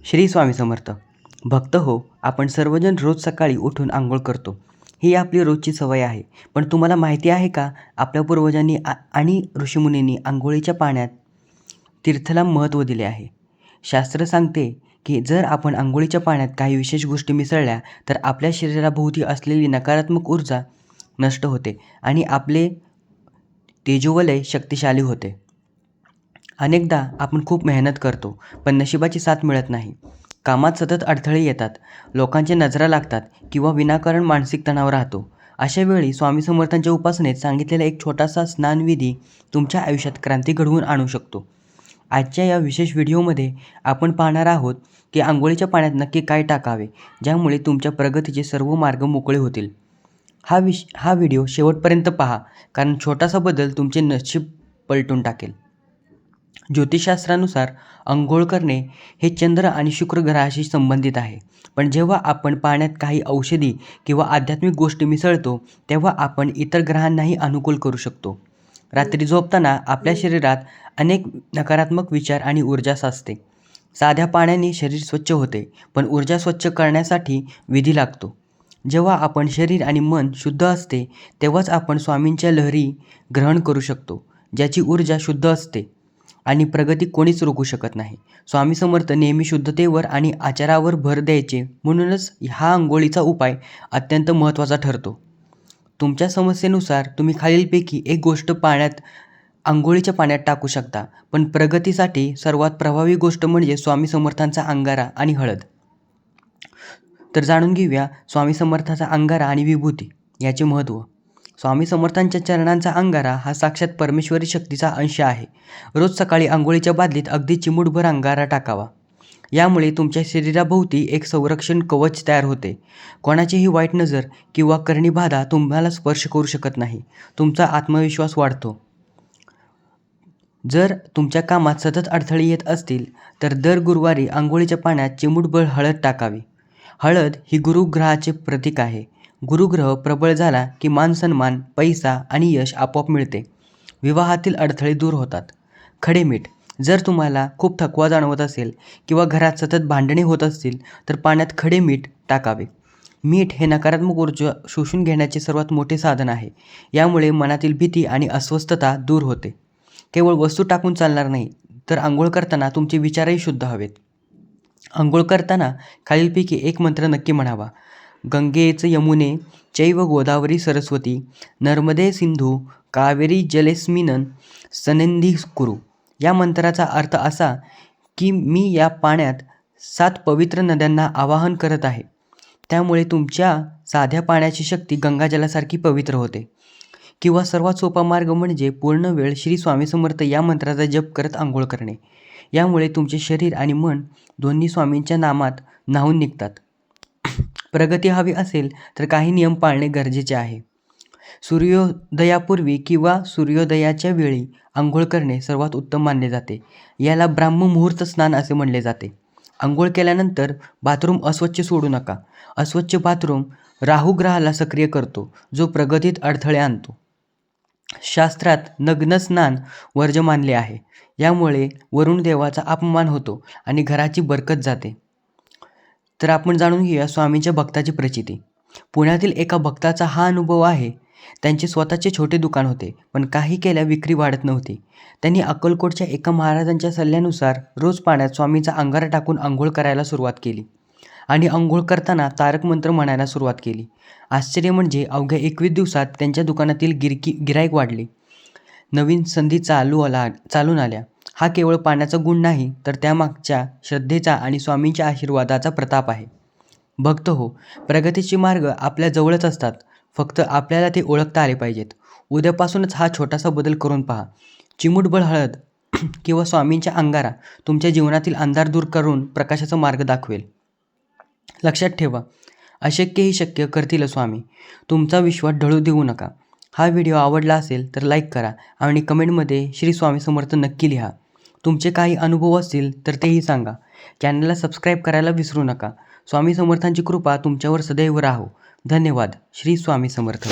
श्री स्वामी समर्थ. भक्त हो, आपण सर्वजण रोज सकाळी उठून अंघोळ करतो. ही आपली रोजची सवय आहे. पण तुम्हाला माहिती आहे का, आपल्या पूर्वजांनी आणि ऋषीमुनींनी अंघोळीच्या पाण्यात तीर्थला महत्त्व दिले आहे. शास्त्र सांगते की जर आपण अंघोळीच्या पाण्यात काही विशेष गोष्टी मिसळल्या तर आपल्या शरीराभोवती असलेली नकारात्मक ऊर्जा नष्ट होते आणि आपले तेजोवलय शक्तिशाली होते. अनेकदा आपण खूप मेहनत करतो, पण नशिबाची साथ मिळत नाही. कामात सतत अडथळे येतात, लोकांच्या नजरा लागतात किंवा विनाकारण मानसिक तणाव राहतो. अशा वेळी स्वामी समर्थांच्या उपासनेत सांगितलेला एक छोटासा स्नानविधी तुमच्या आयुष्यात क्रांती घडवून आणू शकतो. आजच्या या विशेष व्हिडिओमध्ये आपण पाहणार आहोत की अंघोळीच्या पाण्यात नक्की काय टाकावे, ज्यामुळे तुमच्या प्रगतीचे सर्व मार्ग मोकळे होतील. हा व्हिडिओ शेवटपर्यंत पहा, कारण छोटासा बदल तुमचे नशीब पलटून टाकेल. ज्योतिषशास्त्रानुसार अंघोळ करणे हे चंद्र आणि शुक्र ग्रहाशी संबंधित आहे. पण जेव्हा आपण पाण्यात काही औषधी किंवा आध्यात्मिक गोष्टी मिसळतो, तेव्हा आपण इतर ग्रहांनाही अनुकूल करू शकतो. रात्री झोपताना आपल्या शरीरात अनेक नकारात्मक विचार आणि ऊर्जा साचते. साध्या पाण्याने शरीर स्वच्छ होते, पण ऊर्जा स्वच्छ करण्यासाठी विधी लागतो. जेव्हा आपण शरीर आणि मन शुद्ध असते, तेव्हाच आपण स्वामींच्या लहरी ग्रहण करू शकतो, ज्याची ऊर्जा शुद्ध असते आणि प्रगती कोणीच रोखू शकत नाही. स्वामी समर्थ नेहमी शुद्धतेवर आणि आचारावर भर द्यायचे, म्हणूनच हा अंघोळीचा उपाय अत्यंत महत्त्वाचा ठरतो. तुमच्या समस्येनुसार तुम्ही खालीलपैकी एक गोष्ट अंघोळीच्या पाण्यात टाकू शकता. पण प्रगतीसाठी सर्वात प्रभावी गोष्ट म्हणजे स्वामी समर्थांचा अंगारा आणि हळद. तर जाणून घेऊया स्वामी समर्थांचा अंगारा आणि विभूती याचे महत्त्व. स्वामी समर्थांच्या चरणांचा अंगारा हा साक्षात परमेश्वरी शक्तीचा अंश आहे. रोज सकाळी अंघोळीच्या बादलीत अगदी चिमूटभर अंगारा टाकावा. यामुळे तुमच्या शरीराभोवती एक संरक्षण कवच तयार होते. कोणाचीही वाईट नजर किंवा करणी बाधा तुम्हाला स्पर्श करू शकत नाही. तुमचा आत्मविश्वास वाढतो. जर तुमच्या कामात सतत अडथळे येत असतील तर दर गुरुवारी अंघोळीच्या पाण्यात चिमूटभर हळद टाकावी. हळद ही गुरुग्रहाचे प्रतीक आहे. गुरुग्रह प्रबळ झाला की मानसन्मान, पैसा आणि यश आपोआप मिळते. विवाहातील अडथळे दूर होतात. खडे मीठ. जर तुम्हाला खूप थकवा जाणवत असेल किंवा घरात सतत भांडणे होत असतील तर पाण्यात खडे मीठ टाकावे. मीठ हे नकारात्मक ऊर्जा शोषून घेण्याचे सर्वात मोठे साधन आहे. यामुळे मनातील भीती आणि अस्वस्थता दूर होते. केवळ वस्तू टाकून चालणार नाही, तर अंघोळ करताना तुमचे विचारही शुद्ध हवेत. अंघोळ करताना खालीलपैकी एक मंत्र नक्की म्हणावा. गंगेच यमुने चैव गोदावरी सरस्वती नर्मदे सिंधू कावेरी जलेस्मिन् सन्निधी कुरु. या मंत्राचा अर्थ असा की मी या पाण्यात 7 पवित्र नद्यांना आवाहन करत आहे. त्यामुळे तुमच्या साध्या पाण्याची शक्ती गंगाजलासारखी पवित्र होते. किंवा सर्वात सोपा मार्ग म्हणजे पूर्ण वेळ श्री स्वामी समर्थ या मंत्राचा जप करत अंघोळ करणे. यामुळे तुमचे शरीर आणि मन दोन्ही स्वामींच्या नामात न्हाऊन निघतात. प्रगती हवी असेल तर काही नियम पाळणे गरजेचे आहे. सूर्योदयापूर्वी किंवा सूर्योदयाच्या वेळी अंघोळ करणे सर्वात उत्तम मानले जाते. याला ब्राह्ममुहूर्त स्नान असे म्हणले जाते. अंघोळ केल्यानंतर बाथरूम अस्वच्छ सोडू नका. अस्वच्छ बाथरूम राहू ग्रहाला सक्रिय करतो, जो प्रगतीत अडथळे आणतो. शास्त्रात नग्न स्नान वर्ज्य मानले आहे. यामुळे वरुण देवाचा अपमान होतो आणि घराची बरकत जाते. तर आपण जाणून घेऊया स्वामींच्या भक्ताची प्रचिती. पुण्यातील एका भक्ताचा हा अनुभव आहे. त्यांचे स्वतःचे छोटे दुकान होते, पण काही केल्या विक्री वाढत नव्हती. त्यांनी अक्कलकोटच्या एका महाराजांच्या सल्ल्यानुसार रोज पाण्यात स्वामींचा अंगारा टाकून अंघोळ करायला सुरुवात केली आणि अंघोळ करताना तारक मंत्र म्हणायला सुरुवात केली. आश्चर्य म्हणजे अवघ्या 21 दिवसात त्यांच्या दुकानातील गिराईक वाढले. नवीन संधी चालून आल्या. हा केवळ पाण्याचा गुण नाही, तर त्यामागच्या श्रद्धेचा आणि स्वामींच्या आशीर्वादाचा प्रताप आहे. भक्त हो, प्रगतीचे मार्ग आपल्या जवळच असतात. फक्त आपल्याला ते ओळखता आले पाहिजेत. उद्यापासूनच हा छोटासा बदल करून पहा. चिमूटभर हळद किंवा स्वामींच्या अंगारा तुमच्या जीवनातील अंधार दूर करून प्रकाशाचा मार्ग दाखवेल. लक्षात ठेवा, अशक्यही शक्य करतील स्वामी. तुमचा विश्वास ढळू देऊ नका. हा व्हिडिओ आवडला असेल तर लाईक करा आणि कमेंटमध्ये श्री स्वामी समर्थ नक्की लिहा. तुमचे काही अनुभव असतील तर तेही सांगा. चॅनलला सबस्क्राईब करायला विसरू नका. स्वामी समर्थांची कृपा तुमच्यावर सदैव राहो. धन्यवाद. श्री स्वामी समर्थ.